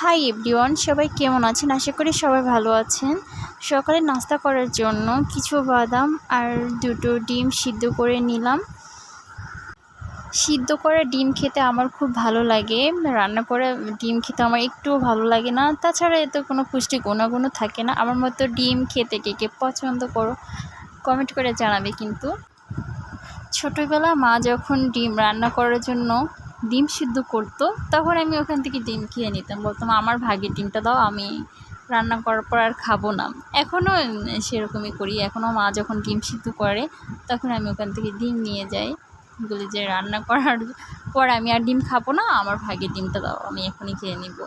Hi everyone, সবাই কেমন আছেন? আশা করি সবাই ভালো আছেন। সকালে নাস্তা করার জন্য কিছু বাদাম আর দুটো ডিম সিদ্ধ করে নিলাম। সিদ্ধ করা ডিম খেতে আমার খুব ভালো লাগে। রান্না করা ডিম খেতে আমার একটুও ভালো লাগে না। তাছাড়া এতে কোনো পুষ্টি গুণাগুণও থাকে না। আমার মতো ডিম খেতে কে কে পছন্দ করো কমেন্ট করে জানাবে। কিন্তু ছোটোবেলা মা যখন ডিম রান্না করার জন্য ডিম সিদ্ধ করতো, তখন আমি ওখান থেকে ডিম খেয়ে নিতাম, বলতাম আমার ভাগের ডিমটা দাও, আমি রান্না করার পর আর খাবো না। এখনও সেরকমই করি। এখনও মা যখন ডিম সিদ্ধ করে তখন আমি ওখান থেকে ডিম নিয়ে যাই, বলি যে রান্না করার পর আমি আর ডিম খাবো না, আমার ভাগের ডিমটা দাও, আমি এখনই খেয়ে নিব।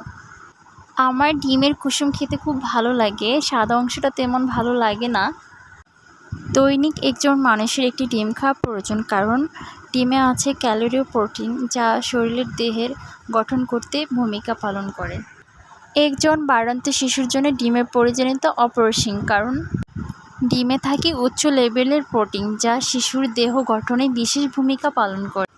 আমার ডিমের কুসুম খেতে খুব ভালো লাগে, সাদা অংশটা তেমন ভালো লাগে না। দৈনিক একজন মানুষের একটি ডিম খাওয়া প্রয়োজন, কারণ ডিমে আছে ক্যালোরি ও প্রোটিন, যা শরীরের দেহের গঠন করতে ভূমিকা পালন করে। একজন বাড়ন্ত শিশুর জন্য ডিমের প্রয়োজনীয়তা অপরিসীম, কারণ ডিমে থাকে উচ্চ লেভেলের প্রোটিন, যা শিশুর দেহ গঠনে বিশেষ ভূমিকা পালন করে।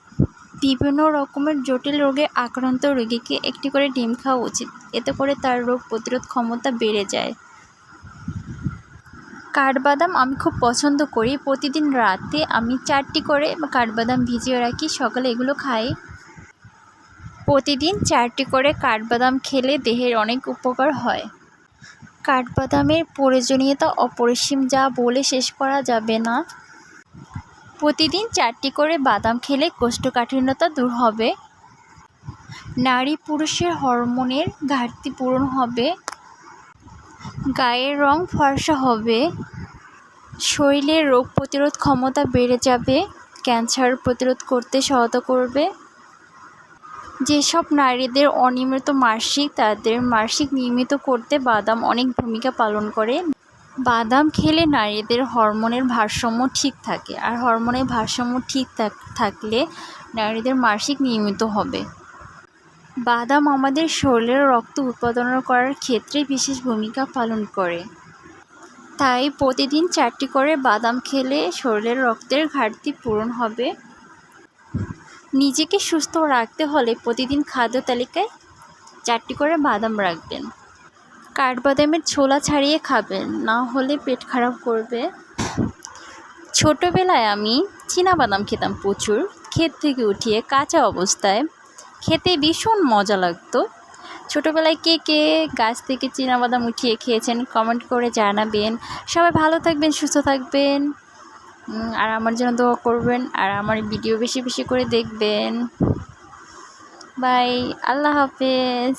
বিভিন্ন রকমের জটিল রোগে আক্রান্ত রোগীকে একটি করে ডিম খাওয়া উচিত, এতে করে তার রোগ প্রতিরোধ ক্ষমতা বেড়ে যায়। কাঠবাদাম আমি খুব পছন্দ করি। প্রতিদিন রাতে আমি 4টি করে কাঠবাদাম ভিজিয়ে রাখি, সকালে এগুলো খাই। প্রতিদিন 4টি করে কাঠবাদাম খেলে দেহের অনেক উপকার হয়। কাঠবাদামের প্রয়োজনীয়তা অপরিসীম, যা বলে শেষ করা যাবে না। প্রতিদিন 4টি করে বাদাম খেলে কোষ্ঠকাঠিন্যতা দূর হবে, নারী পুরুষের হরমোনের ঘাটতি পূরণ হবে, গায়ের রং ফর্সা হবে, শরীরের রোগ প্রতিরোধ ক্ষমতা বেড়ে যাবে, ক্যান্সার প্রতিরোধ করতে সহায়তা করবে। যেসব নারীদের অনিয়মিত মাসিক, তাদের মাসিক নিয়মিত করতে বাদাম অনেক ভূমিকা পালন করে। বাদাম খেলে নারীদের হরমোনের ভারসাম্য ঠিক থাকে, আর হরমোনের ভারসাম্য ঠিক থাকলে নারীদের মাসিক নিয়মিত হবে। বাদাম আমাদের শরীরের রক্ত উৎপাদন করার ক্ষেত্রে বিশেষ ভূমিকা পালন করে। তাই প্রতিদিন 4টি করে বাদাম খেলে শরীরের রক্তের ঘাটতি পূরণ হবে। নিজেকে সুস্থ রাখতে হলে প্রতিদিন খাদ্য তালিকায় 4টি করে বাদাম রাখবেন। কাঠবাদামের ছোলা ছাড়িয়ে খাবেন, না হলে পেট খারাপ করবে। ছোটোবেলায় আমি চীনাবাদাম খেতাম প্রচুর, ক্ষেত থেকে উঠিয়ে কাঁচা অবস্থায়। খেতে ভীষণ মজা লাগতো। ছোটোবেলায় কে কে গাছ থেকে চীনাবাদাম উঠিয়ে খেয়েছেন কমেন্ট করে জানাবেন। সবাই ভালো থাকবেন, সুস্থ থাকবেন, আর আমার জন্য দোয়া করবেন, আর আমার ভিডিও বেশি বেশি করে দেখবেন। বাই, আল্লাহ হাফেজ।